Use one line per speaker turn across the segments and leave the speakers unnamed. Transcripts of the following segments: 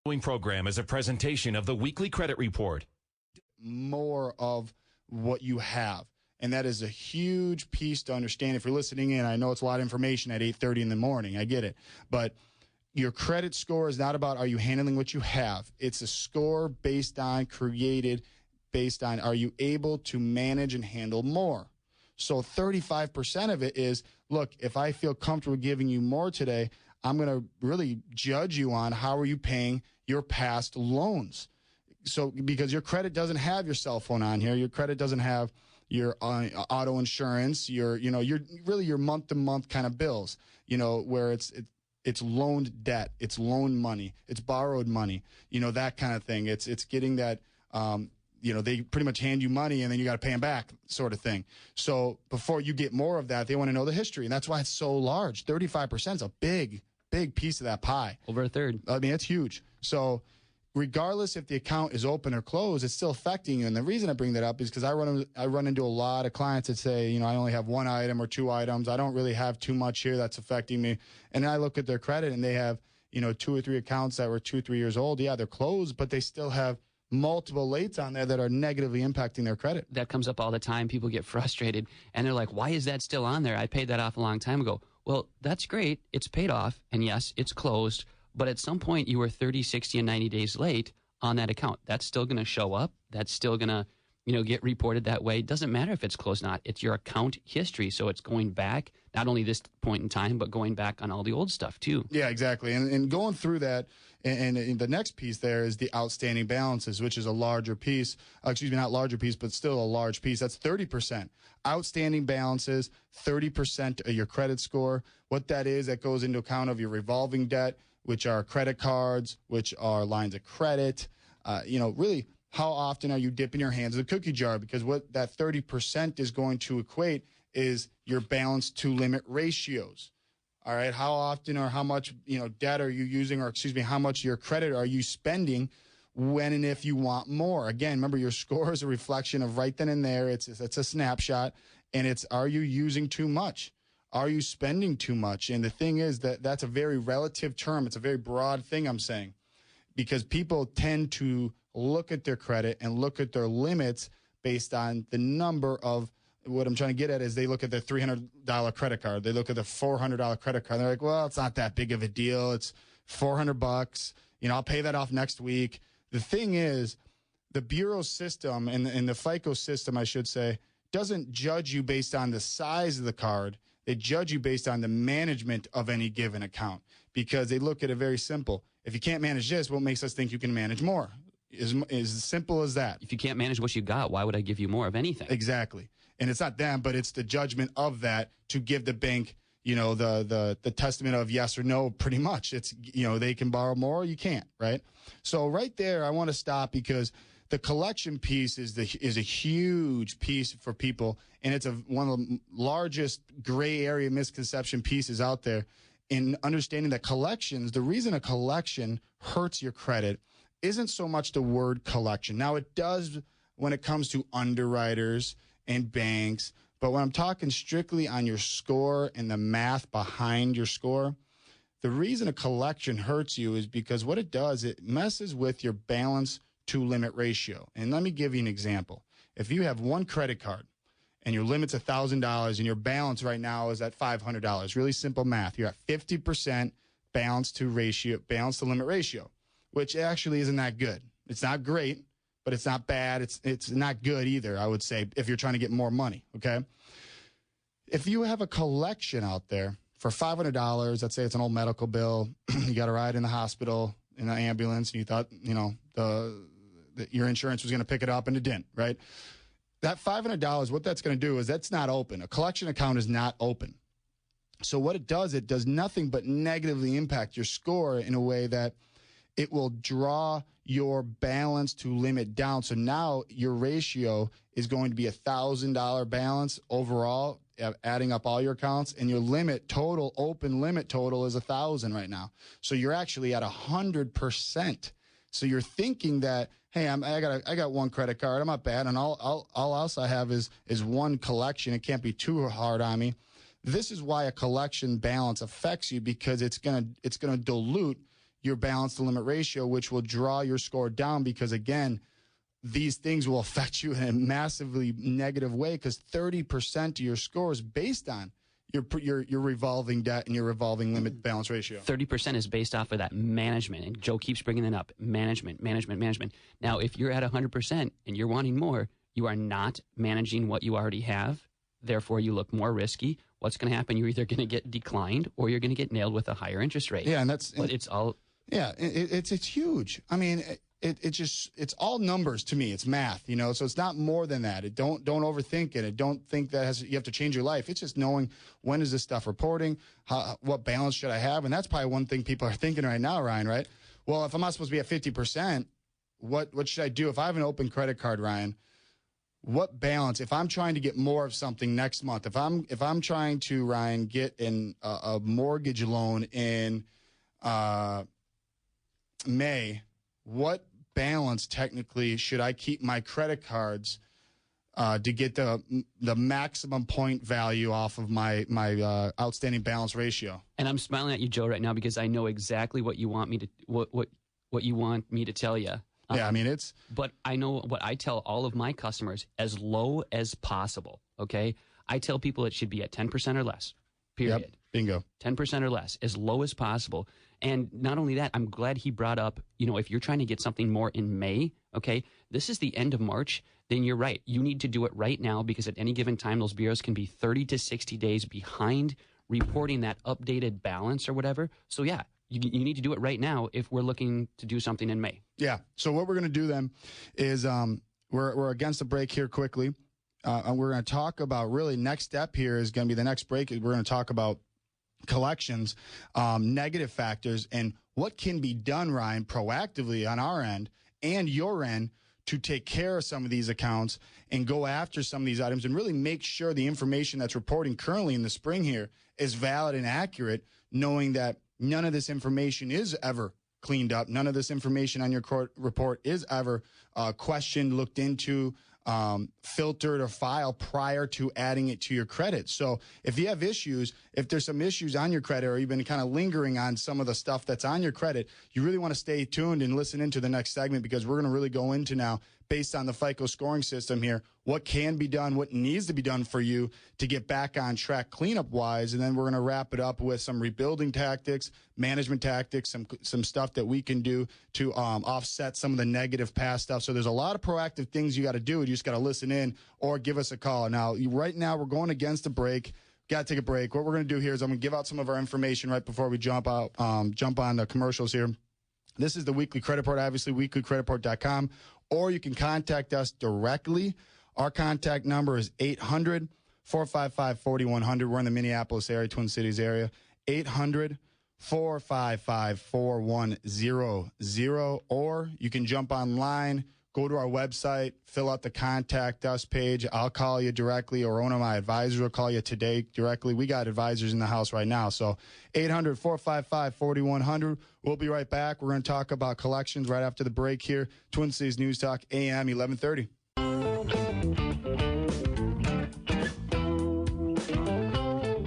The program is a presentation of the weekly credit report.
More of what you have. And that is a huge piece to understand. If you're listening in, I know it's a lot of information at 8:30 in the morning. I get it. But your credit score is not about are you handling what you have. It's a score created based on are you able to manage and handle more. So 35% of it is, look, if I feel comfortable giving you more today, I'm going to really judge you on how are you paying your past loans. So because your credit doesn't have your cell phone on here, your credit doesn't have your auto insurance, your month-to-month kind of bills, where it's loaned debt, it's loaned money, it's borrowed money, that kind of thing. It's getting that, they pretty much hand you money and then you got to pay them back sort of thing. So before you get more of that, they want to know the history. And that's why it's so large. 35% is a big piece of that pie.
Over a third.
I mean, it's huge. So regardless if the account is open or closed, it's still affecting you. And the reason I bring that up is because I run into a lot of clients that say, I only have one item or two items. I don't really have too much here that's affecting me. And I look at their credit and they have, 2 or 3 accounts that were 2-3 years old. Yeah, they're closed, but they still have multiple lates on there that are negatively impacting their credit.
That comes up all the time. People get frustrated and they're like, why is that still on there? I paid that off a long time ago. Well, that's great. It's paid off. And yes, it's closed. But at some point you were 30, 60, and 90 days late on that account. That's still going to show up. That's still going to, get reported that way. It doesn't matter if it's closed or not. It's your account history. So it's going back, not only this point in time, but going back on all the old stuff too.
Yeah, exactly. And going through that, and the next piece there is the outstanding balances, which is a larger piece. Not larger piece, but still a large piece. That's 30%. Outstanding balances, 30% of your credit score. What that is, that goes into account of your revolving debt, which are credit cards, which are lines of credit. Really, how often are you dipping your hands in the cookie jar? Because what that 30% is going to equate is your balance to limit ratios. All right, how often or how much debt are you using, or how much of your credit are you spending when and if you want more? Again, remember, your score is a reflection of right then and there. It's a snapshot, and it's, are you using too much? Are you spending too much? And the thing is that's a very relative term. It's a very broad thing I'm saying, because people tend to look at their credit and look at their limits based on the number of, what I'm trying to get at is they look at their $300 credit card. They look at the $400 credit card. They're like, well, it's not that big of a deal. It's $400. I'll pay that off next week. The thing is, the bureau system and the FICO system, I should say, doesn't judge you based on the size of the card. They judge you based on the management of any given account, because they look at it very simple. If you can't manage this, what makes us think you can manage more? Is as simple as that.
If you can't manage what you got, why would I give you more of anything?
Exactly. And it's not them, but it's the judgment of that to give the bank, the testament of yes or no, pretty much. It's, they can borrow more, you can't, right? So right there, I want to stop, because the collection piece is a huge piece for people, and it's one of the largest gray area misconception pieces out there in understanding that collections, the reason a collection hurts your credit isn't so much the word collection. Now, it does when it comes to underwriters and banks, but when I'm talking strictly on your score and the math behind your score, the reason a collection hurts you is because what it does, it messes with your balance to limit ratio. And let me give you an example. If you have one credit card and your limit's $1,000 and your balance right now is at $500, really simple math, you're at 50% balance to limit ratio, which actually isn't that good. It's not great, but it's not bad. It's not good either, I would say, if you're trying to get more money, okay? If you have a collection out there for $500, let's say it's an old medical bill, you got a ride in the hospital in an ambulance, and you thought, your insurance was going to pick it up, and it didn't, right? That $500, what that's going to do is that's not open. A collection account is not open. So what it does nothing but negatively impact your score in a way that it will draw your balance to limit down. So now your ratio is going to be $1,000 balance overall, adding up all your accounts, and your open limit total is 1,000 right now. So you're actually at 100%. So you're thinking that, hey, I got one credit card, I'm not bad, and all else I have is one collection. It can't be too hard on me. This is why a collection balance affects you, because it's gonna dilute your balance to limit ratio, which will draw your score down because, again, these things will affect you in a massively negative way because 30% of your score is based on your revolving debt and your revolving limit balance ratio.
30% is based off of that management, and Joe keeps bringing that up. Management. Now, if you're at 100% and you're wanting more, you are not managing what you already have. Therefore, you look more risky. What's going to happen? You're either going to get declined or you're going to get nailed with a higher interest rate.
Yeah,
it's all.
Yeah, it's huge. I mean, it's all numbers to me. It's math, so it's not more than that. Don't overthink it. Don't think that you have to change your life. It's just knowing when is this stuff reporting, what balance should I have, and that's probably one thing people are thinking right now, Ryan. Right? Well, if I'm not supposed to be at 50%, what should I do if I have an open credit card, Ryan? What balance? If I'm trying to get more of something next month, if I'm trying to, Ryan, get a mortgage loan in May, what balance technically should I keep my credit cards to get the maximum point value off of my outstanding balance ratio?
And I'm smiling at you, Joe, right now because I know exactly what you want me to what you want me to tell you.
Yeah, I mean, it's...
But I know what I tell all of my customers, as low as possible, okay? I tell people it should be at 10% or less, period.
Yep, bingo.
10% or less, as low as possible. And not only that, I'm glad he brought up, if you're trying to get something more in May, okay, this is the end of March, then you're right. You need to do it right now because at any given time, those bureaus can be 30 to 60 days behind reporting that updated balance or whatever. So, yeah. You need to do it right now if we're looking to do something in May.
Yeah. So what we're going to do then is we're against the break here quickly. And we're going to talk about really next step here is going to be the next break. We're going to talk about collections, negative factors, and what can be done, Ryan, proactively on our end and your end to take care of some of these accounts and go after some of these items and really make sure the information that's reporting currently in the spring here is valid and accurate, knowing that none of this information is ever cleaned up. None of this information on your court report is ever questioned, looked into, filtered, or filed prior to adding it to your credit. So if you have issues, if there's some issues on your credit or you've been kind of lingering on some of the stuff that's on your credit, you really want to stay tuned and listen into the next segment because we're going to really go into now, based on the FICO scoring system here, what can be done, what needs to be done for you to get back on track cleanup-wise, and then we're going to wrap it up with some rebuilding tactics, management tactics, some stuff that we can do to offset some of the negative past stuff. So there's a lot of proactive things you got to do. You just got to listen in or give us a call. Now, right now, we're going against the break. Got to take a break. What we're going to do here is I'm going to give out some of our information right before we jump on the commercials here. This is the weekly credit report, obviously, weeklycreditreport.com, or you can contact us directly. Our contact number is 800-455-4100. We're in the Minneapolis area, Twin Cities area. 800-455-4100. Or you can jump online, go to our website, fill out the contact us page. I'll call you directly, or one of my advisors will call you today directly. We got advisors in the house right now. So 800-455-4100. We'll be right back. We're going to talk about collections right after the break here. Twin Cities News Talk, AM 1130.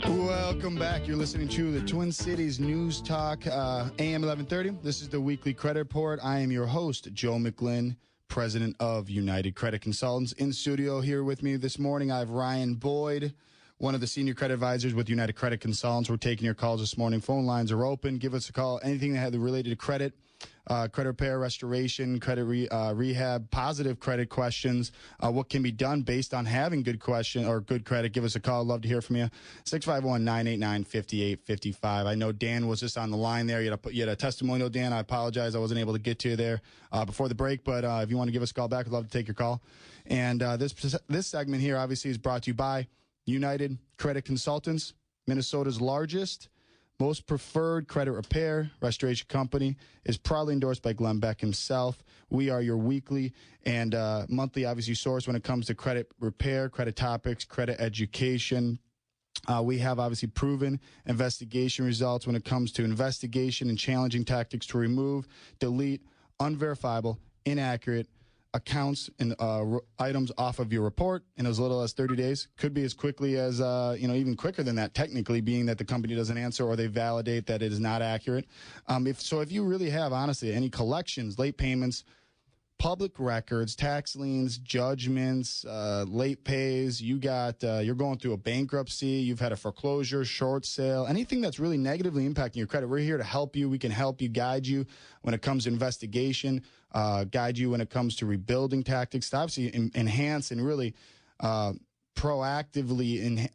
Welcome back. You're listening to the Twin Cities News Talk, AM 1130. This is the weekly credit report. I am your host, Joe McGlynn, president of United Credit Consultants. In studio here with me this morning, I have Ryan Boyd, one of the senior credit advisors with United Credit Consultants. We're taking your calls this morning. Phone lines are open. Give us a call. Anything that had related to credit, credit repair, restoration, credit rehab, positive credit questions, what can be done based on having good question or good credit. Give us a call. Love to hear from you. 651-989-5855. I know Dan was just on the line there. You had a testimonial, Dan. I apologize. I wasn't able to get to you there before the break, but if you want to give us a call back, I'd love to take your call. And this segment here obviously is brought to you by United Credit Consultants, Minnesota's largest, most preferred credit repair restoration company, is proudly endorsed by Glenn Beck himself. We are your weekly and monthly, obviously, source when it comes to credit repair, credit topics, credit education. We have obviously proven investigation results when it comes to investigation and challenging tactics to remove, delete unverifiable, inaccurate accounts and items off of your report in as little as 30 days. Could be as quickly as, even quicker than that, technically, being that the company doesn't answer or they validate that it is not accurate. If you really have, honestly, any collections, late payments, public records, tax liens, judgments, late pays, you're going through a bankruptcy, you've had a foreclosure, short sale, anything that's really negatively impacting your credit, we're here to help you. We can help you, guide you when it comes to investigation, guide you when it comes to rebuilding tactics, to obviously enhance and really proactively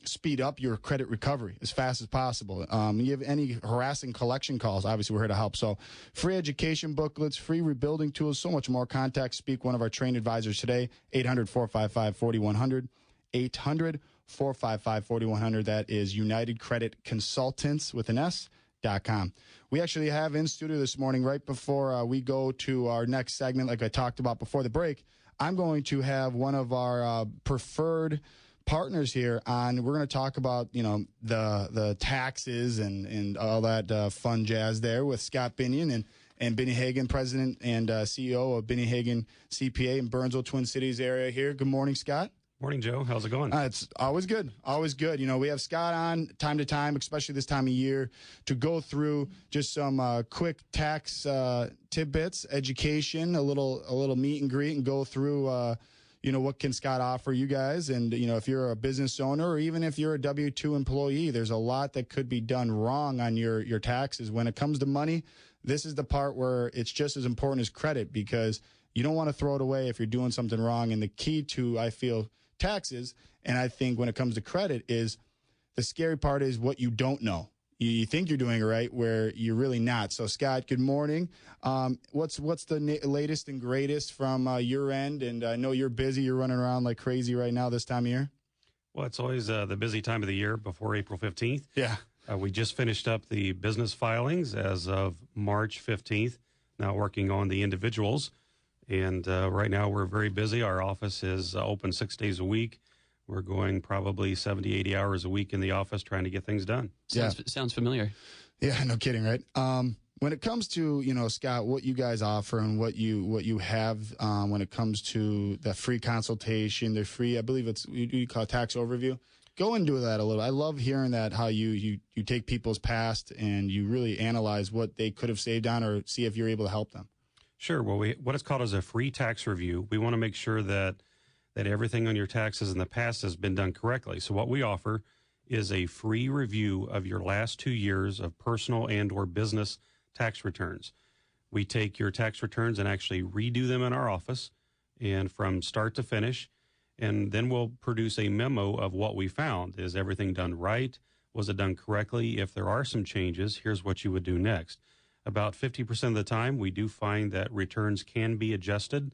speed up your credit recovery as fast as possible. You have any harassing collection calls, obviously we're here to help. So free education booklets, free rebuilding tools, so much more. Contact Speak, one of our trained advisors today, 800-455-4100, 800-455-4100. That is United Credit Consultants with an S.com. We actually have in studio this morning, right before we go to our next segment, like I talked about before the break, I'm going to have one of our preferred partners here on. We're going to talk about, the taxes and all that fun jazz there with Scott Binion and Benny Hagan, president and CEO of Benny Hagan CPA in Burnsville, Twin Cities area here. Good morning, Scott.
Morning, Joe. How's it going?
It's always good. Always good. We have Scott on time to time, especially this time of year, to go through just some quick tax tidbits, education, a little meet and greet, and go through, what can Scott offer you guys. And, if you're a business owner or even if you're a W-2 employee, there's a lot that could be done wrong on your taxes. When it comes to money, this is the part where it's just as important as credit, because you don't want to throw it away if you're doing something wrong. And the key to, I feel, taxes, and I think when it comes to credit, is the scary part is what you don't know. You think you're doing it right where you're really not. So Scott, good morning. What's the latest and greatest from your end? And I know you're busy. You're running around like crazy right now this time of year.
Well, it's always the busy time of the year before April 15th.
Yeah.
We just finished up the business filings as of March 15th, now working on the individuals. And right now we're very busy. Our office is open 6 days a week. We're going probably 70, 80 hours a week in the office trying to get things done.
Sounds familiar.
Yeah, no kidding, right? When it comes to, Scott, what you guys offer and what you have when it comes to the free consultation, the free, I believe you call it tax overview. Go into that a little. I love hearing that, how you take people's past and you really analyze what they could have saved on or see if you're able to help them.
Sure. Well, what it's called is a free tax review. We want to make sure that everything on your taxes in the past has been done correctly. So what we offer is a free review of your last 2 years of personal and or business tax returns. We take your tax returns and actually redo them in our office, and from start to finish, and then we'll produce a memo of what we found. Is everything done right? Was it done correctly? If there are some changes, here's what you would do next. About 50% of the time, we do find that returns can be adjusted,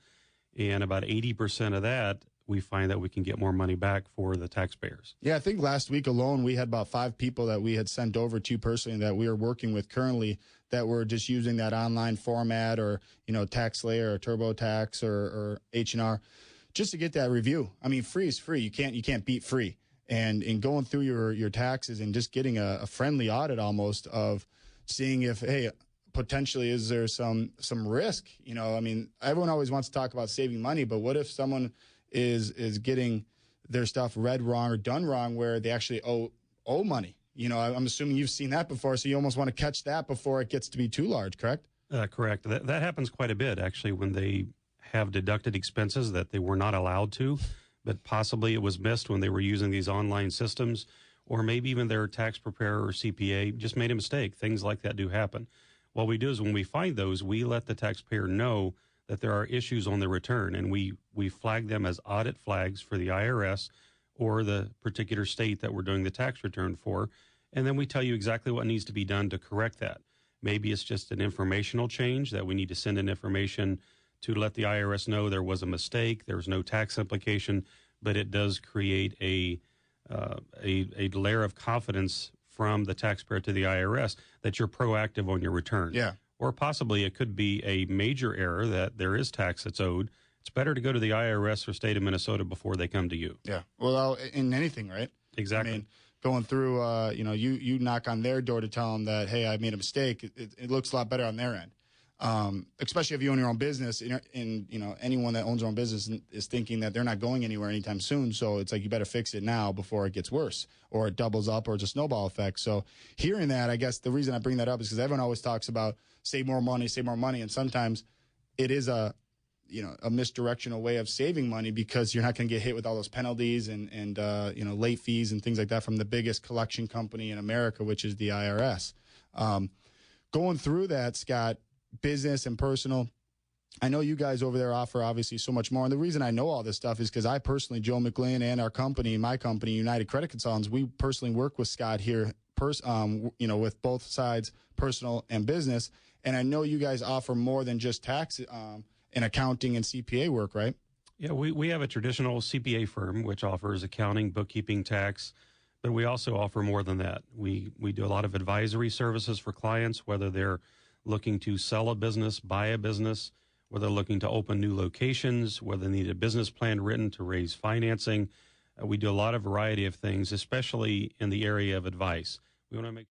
and about 80% of that, we find that we can get more money back for the taxpayers. Yeah,
I think last week alone, we had about 5 people that we had sent over to personally that we are working with currently that were just using that online format or, TaxSlayer or TurboTax or H&R just to get that review. I mean, free is free. You can't beat free. And in going through your taxes and just getting a friendly audit almost of seeing if, hey, potentially is there some risk? Everyone always wants to talk about saving money, but what if someone is getting their stuff read wrong or done wrong where they actually owe money? I'm assuming you've seen that before, so you almost want to catch that before it gets to be too large, correct?
Correct. That happens quite a bit, actually, when they have deducted expenses that they were not allowed to, but possibly it was missed when they were using these online systems, or maybe even their tax preparer or CPA just made a mistake. Things like that do happen. What we do is when we find those, we let the taxpayer know that there are issues on the return, and we flag them as audit flags for the IRS or the particular state that we're doing the tax return for, and then we tell you exactly what needs to be done to correct that. Maybe it's just an informational change that we need to send in information to let the IRS know there was a mistake, there was no tax implication, but it does create a layer of confidence from the taxpayer to the IRS that you're proactive on your return.
Yeah.
Or possibly it could be a major error that there is tax that's owed. It's better to go to the IRS or state of Minnesota before they come to you.
Yeah. Well, in anything, right?
Exactly.
Going through, you knock on their door to tell them that, hey, I made a mistake. It looks a lot better on their end. especially if you own your own business, and you know, anyone that owns their own business is thinking that they're not going anywhere anytime soon. So it's like, you better fix it now before it gets worse, or it doubles up, or it's a snowball effect. So hearing that, I guess the reason I bring that up is because everyone always talks about save more money, and sometimes it is a misdirectional way of saving money, because you're not going to get hit with all those penalties and late fees and things like that from the biggest collection company in America, which is the IRS. Going through that, Scott, business and personal, I know you guys over there offer obviously so much more. And the reason I know all this stuff is because I personally, Joe McGlynn, and our company, my company, United Credit Consultants, we personally work with Scott here, with both sides, personal and business. And I know you guys offer more than just tax and accounting and CPA work, right?
Yeah, we have a traditional CPA firm which offers accounting, bookkeeping, tax, but we also offer more than that. We do a lot of advisory services for clients, whether they're looking to sell a business, buy a business, whether they're looking to open new locations, whether they need a business plan written to raise financing. We do a lot of variety of things, especially in the area of advice. We want to make